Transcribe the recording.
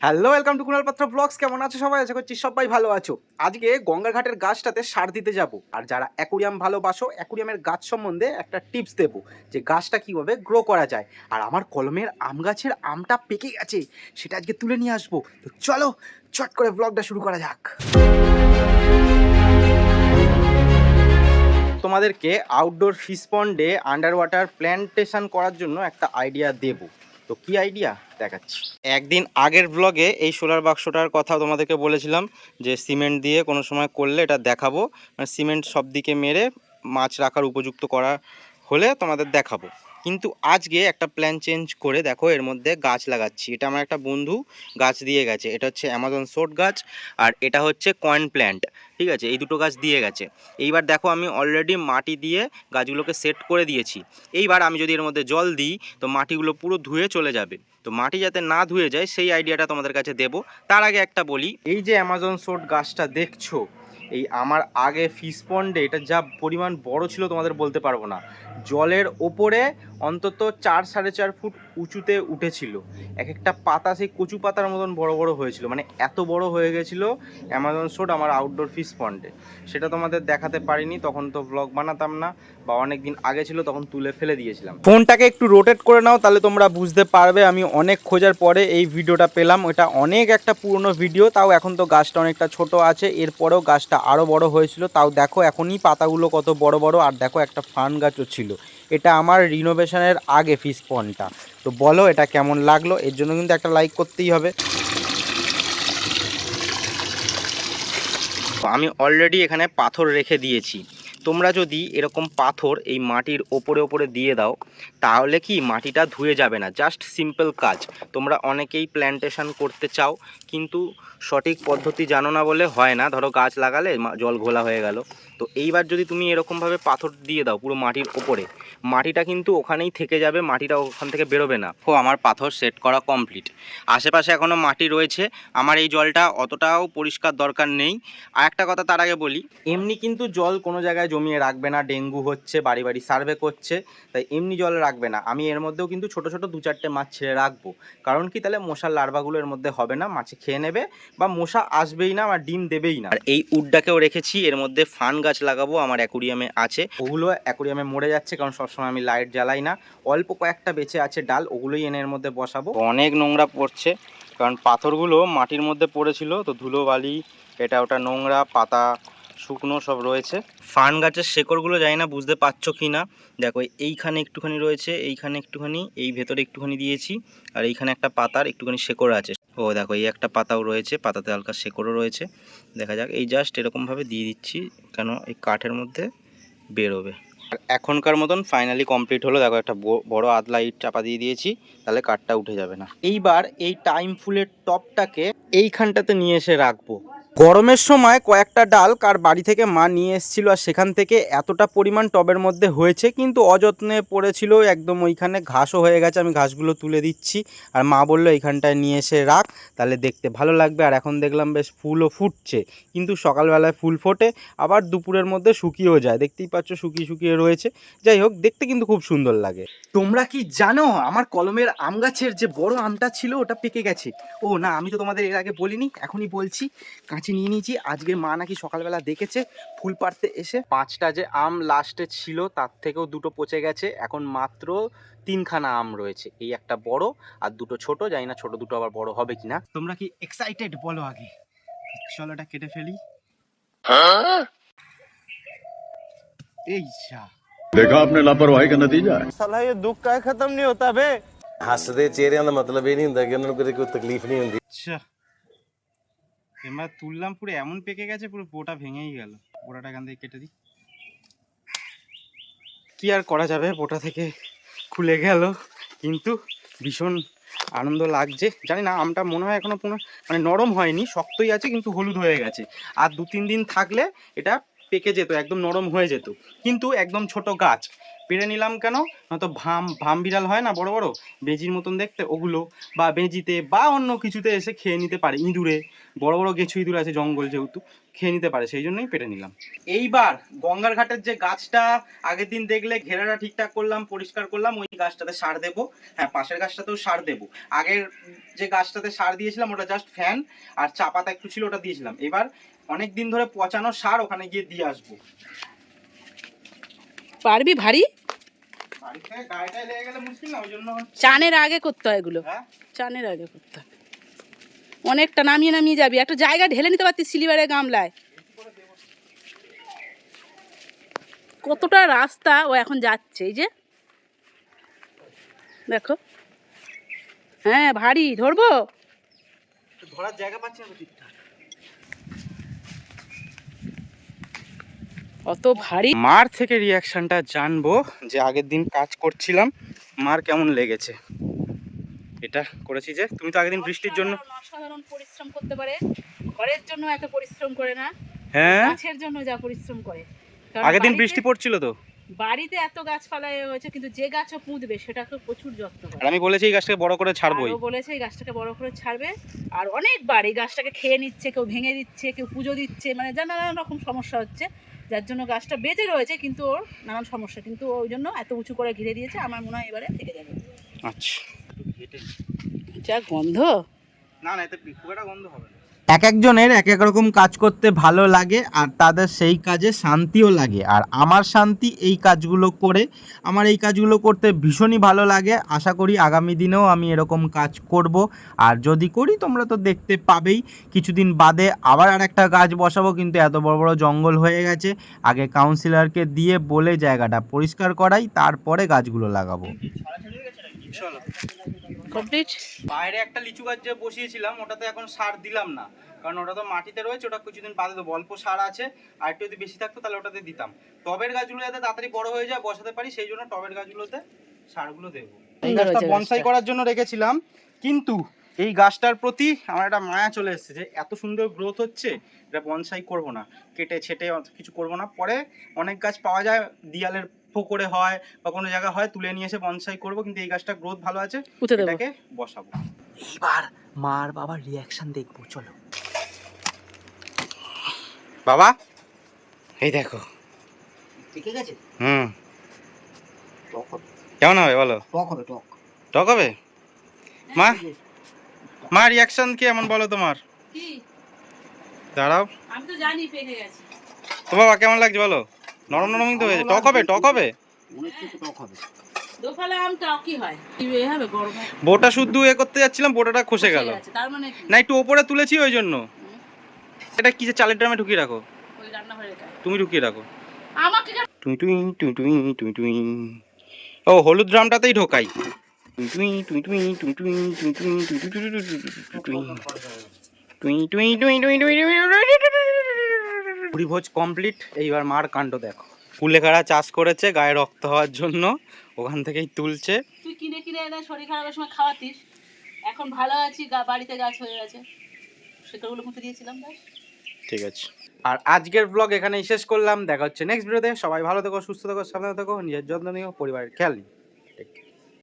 Hello, welcome to Kunal পাত্র blogs. কেমন আছো সবাই? আশা করছি সবাই ভালো আছো। আজকে গঙ্গার ঘাটের গাছটাতে সার দিতে যাব, আর যারা অ্যাকুরিয়াম ভালোবাসো অ্যাকুরিয়ামের গাছ সম্বন্ধে একটা টিপস দেবো যে গাছটা কীভাবে গ্রো করা যায়। আর আমার কলমের আম গাছের আমটা পেকে গেছে, সেটা আজকে তুলে নিয়ে আসবো। তো চলো চট করে ব্লগটা শুরু করা যাক। তোমাদেরকে আউটডোর ফিশ পন্ডে আন্ডার ওয়াটার প্ল্যান্টেশন করার জন্য একটা আইডিয়া দেব। তো কি আইডিয়া দেখাচ্ছি। একদিন আগের ব্লগে এই সোলার বাক্সটার কথা তোমাদেরকে বলেছিলাম যে সিমেন্ট দিয়ে কোনো সময় করলে এটা দেখাবো, মানে সিমেন্ট সব দিকে মেরে মাছ রাখার উপযুক্ত করা হলে তোমাদের দেখাবো। কিন্তু আজকে একটা প্ল্যান চেঞ্জ করে দেখো এর মধ্যে গাছ লাগাচ্ছি। এটা আমার একটা বন্ধু গাছ দিয়ে গেছে। এটা হচ্ছে অ্যামাজন সোট গাছ, আর এটা হচ্ছে কয়েন প্ল্যান্ট। ঠিক আছে, এই দুটো গাছ দিয়ে গেছে। এইবার দেখো আমি অলরেডি মাটি দিয়ে গাছগুলোকে সেট করে দিয়েছি। এইবার আমি যদি এর মধ্যে জল দিই তো মাটিগুলো পুরো ধুয়ে চলে যাবে। তো মাটি যাতে না ধুয়ে যায় সেই আইডিয়াটা তোমাদের কাছে দেব। তার আগে একটা বলি, এই যে অ্যামাজন সোট গাছটা দেখছো, এই আমার আগে ফিশ পন্ডে এটা যা পরিমাণ বড় ছিল তোমাদের বলতে পারবো না। জলের ওপরে অন্তত 4-4.5 ফুট উঁচুতে উঠেছিল। এক একটা পাতা সেই কচু পাতার মতন বড় বড় হয়েছিল, মানে এত বড় হয়ে গেছিলো অ্যামাজন সোট আমার আউটডোর ফিশ পন্ডে। সেটা তোমাদের দেখাতে পারিনি, তখন তো ব্লগ বানাতাম না, বা অনেক দিন আগে ছিল তখন তুলে ফেলে দিয়েছিলাম। ফোনটাকে একটু রোটেট করে নাও, তাহলে তোমরা বুঝতে পারবে। আমি অনেক খোঁজার পরে এই ভিডিওটা পেলাম। এটা অনেক একটা পুরনো ভিডিও, তাও এখন তো গাছটা অনেকটা ছোট আছে, এরপরেও গাছটা আরও বড় হয়েছিল। তাও দেখো এখনই পাতাগুলো কত বড় বড়, আর দেখো একটা ফান গাছও ছিল। এটা আমার রিনোভেশনের আগে ফিশ পন্ডটা। তো বলো এটা কেমন লাগলো, এর জন্য কিন্তু একটা লাইক করতেই হবে। আমি অলরেডি এখানে পাথর রেখে দিয়েছি। তোমরা যদি এরকম পাথর এই মাটির ওপরে ওপরে দিয়ে দাও তাহলে কি মাটিটা ধুয়ে যাবে না। জাস্ট সিম্পল কাজ। তোমরা অনেকেই প্ল্যান্টেশন করতে চাও কিন্তু সঠিক পদ্ধতি জানো না বলে হয় না। ধরো গাছ লাগালে জল ঘোলা হয়ে গেল, তো এইবার যদি তুমি এরকমভাবে পাথর দিয়ে দাও পুরো মাটির ওপরে, মাটিটা কিন্তু ওখানেই থেকে যাবে, মাটিটা ওখান থেকে বেরোবে না। ও আমার পাথর সেট করা কমপ্লিট। আশেপাশে এখনও মাটি রয়েছে, আমার এই জলটা অতটাও পরিষ্কার দরকার নেই। আর একটা কথা তার আগে বলি, এমনি কিন্তু জল কোনো জায়গায় জমিয়ে রাখবে না। ডেঙ্গু হচ্ছে, বাড়ি বাড়ি সার্ভে করছে, তাই এমনি জল রাখবে না। আমি এর মধ্যেও কিন্তু ছোট ছোট 2-4টে মাছ ছেড়ে রাখবো। কারণ কি, তাহলে মশার লার্ভাগুলো এর মধ্যে হবে না, মাছে খেয়ে নেবে, বা মশা আসবেই না বা ডিম দেবেই না। আর এই উডটাকেও রেখেছি, এর মধ্যে ফান গাছ লাগাবো, আমার অ্যাকুরিয়ামে আছে। ওগুলো অ্যাকুরিয়ামে মরে যাচ্ছে কারণ সবসময় আমি লাইট জ্বালাই না। অল্প কয়েকটা বেঁচে আছে ডাল, ওগুলোই এনে এর মধ্যে বসাবো। অনেক নোংরা পড়ছে কারণ পাথরগুলো মাটির মধ্যে পড়েছিল, তো ধুলো বালি এটা ওটা নোংরা, পাতা শুকনো সব রয়েছে। ফান গাছের শেকড়গুলো জানি না বুঝতে পারছো কি না। দেখো এইখানে একটুখানি রয়েছে, এইখানে একটুখানি, এই ভেতরে একটুখানি দিয়েছি, আর এইখানে একটা পাতার একটুখানি শেকড় আছে। ও দেখো এই একটা পাতাও রয়েছে, পাতাতে হালকা শেকড়ও রয়েছে। দেখা যাক, এই জাস্ট এরকমভাবে দিয়ে দিচ্ছি কেন এই কাঠের মধ্যে বেরোবে। এখনকার মতন ফাইনালি কমপ্লিট হলো। দেখো একটা বড় আদলা ইট চাপা দিয়ে দিয়েছি, তাহলে কাঠটা উঠে যাবে না। এইবার এই টাইম ফুলের টপটাকে এইখানটাতে নিয়ে এসে রাখবো। গরমের সময় কয়েকটা ডাল কার বাড়ি থেকে মা নিয়ে এসেছিলো, আর সেখান থেকে এতটা পরিমাণ টবের মধ্যে হয়েছে, কিন্তু অযত্নে পড়েছিল একদম। ওইখানে ঘাসও হয়ে গেছে, আমি ঘাসগুলো তুলে দিচ্ছি। আর মা বললো এইখানটায় নিয়ে এসে রাখ, তাহলে দেখতে ভালো লাগবে। আর এখন দেখলাম বেশ ফুলও ফুটছে, কিন্তু সকালবেলায় ফুল ফোটে আবার দুপুরের মধ্যে শুকিয়েও যায়। দেখতেই পাচ্ছ শুকিয়ে শুকিয়ে রয়েছে। যাই হোক, দেখতে কিন্তু খুব সুন্দর লাগে। তোমরা কি জানো আমার কলমের আম গাছের যে বড় আমটা ছিল ওটা পেকে গেছে? ও না, আমি তো তোমাদের এর আগে বলিনি, এখনই বলছি। কাঁচি নিয়ে নিয়েছি। আজকে মা নাকি সকালবেলা দেখেছে ফুল পাড়তে এসে 5টা যে আম লাস্টে ছিল তার থেকেও 2টো পচে গেছে। এখন মাত্র 3খানা আম রয়েছে, এই একটা বড় আর 2টো ছোট। জানি না ছোট দুটো আবার বড় হবে কিনা। তোমরা কি এক্সাইটেড বলো আগে? চলো এটা কেটে ফেলি। এই যা, देखा आपने लापरवाही का नतीजा है। साला ये दुख का खत्म नहीं होता बे। ਹੱਸਦੇ ਚਿਹਰਿਆਂ ਦਾ ਮਤਲਬ ਇਹ ਨਹੀਂ ਹੁੰਦਾ ਕਿ ਉਹਨਾਂ ਨੂੰ ਕਦੇ ਕੋਈ ਤਕਲੀਫ ਨਹੀਂ ਹੁੰਦੀ। আচ্ছা এবার তুললাম, পুরো এমন পেকে গেছে পুরো বোটা ভেঙেই গেল। বোটাটা এখান থেকে কেটে দিই। কি আর করা যাবে, বোটা থেকে খুলে গেল, কিন্তু ভীষণ আনন্দ লাগছে। জানি না আমটা মনে হয় এখনো মানে নরম হয়নি, শক্তই আছে কিন্তু হলুদ হয়ে গেছে। আর 2-3 দিন থাকলে এটা পেকে যেত, একদম নরম হয়ে যেত। কিন্তু একদম ছোট গাছ, পেরে নিলাম কেন, নয়তো ভাম বিড়াল হয় না বড় বড় বেজির মতন দেখতে, ওগুলো বা বেজিতে বা অন্য কিছুতে এসে খেয়ে নিতে পারে, ইঁদুরে বড় বড় গেছু ইঁদুর আছে জঙ্গল যেহেতু, খেয়ে নিতে পারে, সেই জন্যই পেরে নিলাম। এইবার গঙ্গার ঘাটের যে গাছটা আগের দিন দেখলে ঘেরাটা ঠিকঠাক করলাম, পরিষ্কার করলাম, ওই গাছটাতে সার দেবো। হ্যাঁ, পাশের গাছটাতেও সার দেবো। আগের যে গাছটাতে সার দিয়েছিলাম ওটা জাস্ট ফ্যান আর চা পাতা একটু ছিল, ওটা দিয়েছিলাম। এবার অনেক দিন ধরে পচানো সার ওখানে গিয়ে দিয়ে আসবো। পারবি ভারী? বাড়ি থেকে গায়েটায় লেগে গেলে মুশকিল না, ওই জন্য। চানের আগে করতে হয় এগুলো, হ্যাঁ, চানের আগে করতে হয়। অনেকটা নামিয়ে নামিয়ে যাবি, একটা জায়গা ঢেলে নিতে পারতিস সিলিবারের গামলায়। কতটা রাস্তা ও এখন যাচ্ছে, এই যে দেখো। হ্যাঁ ভারী, ধরবো? ধরার জায়গা পাচ্ছি না তো ঠিকঠাক। অত ভারী। মার থেকে রিয়াকশনটা জানবো যে আগের দিন কাজ করছিলাম মার কেমন লেগেছে। এটা করেছি যে, তুমি তো আগের দিন বৃষ্টির জন্য অসাধারণ পরিশ্রম করতে পারে, ঘরের জন্য এত পরিশ্রম করে না, হ্যাঁ গাছের জন্য যা পরিশ্রম করে। কারণ আগের দিন বাড়িতে- বৃষ্টি পড়ছিল তো, বাড়িতে এত গাছপালা হয়েছে, কিন্তু যে গাছও পুঁতবে সেটাকে প্রচুর যত্ন করে। আর আমি বলেছি এই গাছটাকে বড় করে ছাড়বোই। আর ও বলেছে এই গাছটাকে বড় করে ছাড়বে। আর অনেকবার এই গাছটাকে খেয়ে নিচ্ছে, কেউ ভেঙে দিচ্ছে, কেউ পুজো দিচ্ছে, মানে যা নানান রকম সমস্যা হচ্ছে, যার জন্য গাছটা বেঁচে রয়েছে, কিন্তু ওর নানান সমস্যা, কিন্তু ওই জন্য এত উঁচু করে ঘিরে দিয়েছে। আমার মনে হয় এবারে থেকে যাবে। আচ্ছা, যা গন্ধ! না না, এতে খুব একটা গন্ধ হবে না। এক একজনের এক এক রকম কাজ করতে ভালো লাগে, আর তাদের সেই কাজে শান্তিও লাগে। আর আমার শান্তি এই কাজগুলো করে, আমার এই কাজগুলো করতে ভীষণই ভালো লাগে। আশা করি আগামী দিনেও আমি এরকম কাজ করব। আর যদি করি তোমরা তো দেখতে পাবেই। কিছুদিন বাদে আবার আরেকটা গাছ বসাবো, কিন্তু এত বড় বড় জঙ্গল হয়ে গেছে, আগে কাউন্সিলরকে দিয়ে বলে জায়গাটা পরিষ্কার করাই, তারপরে গাছগুলো লাগাবো। চলো, কমপ্লিট। বাইরে একটা লিচু গাছ যে বসিয়েছিলাম ওটাতে এখন সার দিলাম না, কারণ ওটা তো মাটিতে রয়েছে, ওটা কিছুদিন বাদে দেবো। অল্প সার আছে, আর একটু যদি বেশি থাকতো তাহলে ওটাতে দিতাম। টবের গাছগুলো যাতে তাড়াতাড়ি বড় হয়ে যায়, বসাতে পারি, সেই জন্য টবের গাছগুলোতে সারগুলো দেবো। এই গাছটা বনসাই করার জন্য রেখেছিলাম, কিন্তু এই গাছটার প্রতি আমার একটা মায়া চলে এসেছে যে এত সুন্দর গ্রোথ হচ্ছে, এটা বনসাই করবো না, কেটে ছেটে কিছু করবো না। পরে অনেক গাছ পাওয়া যায় দিয়ালের করে হয় বা কোনো জায়গা হয়, তুলে নিয়ে এসে বনসাই করবো, কিন্তু এই গাছটা গ্রোথ ভালো আছে, এটাকে বসাবো। এইবার মার বাবার রিয়াকশন দেখবো, চলো। বাবা এই দেখো, ঠিক আছে। কেমন হবে বলো? টক হবে, টক। টক হবে? মা মা রিয়াকশন কি এমন বলো তোমার? কি? দাঁড়াও, আমি তো জানি পেকে গেছে। তো বাবা কেমন লাগছে বলো? নরম নরম কিন্তু হয়েছে। টক হবে, টক হবে, অনেক কিছু টক হবে। দোপালা আম টকই হয়। কি হবে গরমে? বোটা শুদ্ধ করতে যাচ্ছিলাম, বোটাটা খসে গেল। তার মানে কি? না, একটু ওপরে তুলেছি ওই জন্য। এটা কি যে চালের ড্রামে ঢুকিয়ে রাখো? ওই রান্নাঘরে রেখে। তুমি ঢুকিয়ে রাখো। আমাকে টুই টুই টুই টুই টুই টুই। ও, হলুদ ড্রামটাতেই ঢোকাই। টুই টুই টুই টুই টুই টুই টুই টুই টুই টুই টুই টুই টুই টুই টুই টুই টুই। ভোজ কমপ্লিট। এইবার মার কাণ্ড দেখো, কুলেখাড়া চাষ করেছে গায়ে রক্ত হওয়ার জন্য, ওখান থেকেই তুলছে। তুই কিনে কিনে এনে শরীর খারাপের সময় খাওয়াতিস, এখন ভালো আছি, বাড়িতে গাছ হয়ে গেছে, সেগুলো মুখে দিয়েছিলাম। ঠিক আছে, আর আজকের ব্লগ এখানেই শেষ করলাম। দেখা হচ্ছে নেক্সট ভিডিওতে। সবাই ভালো থেকো, সুস্থ থেকো, সাবধানে থেকো, নিজের যত্ন নিও, পরিবারের খেয়াল নিও। ঠিক।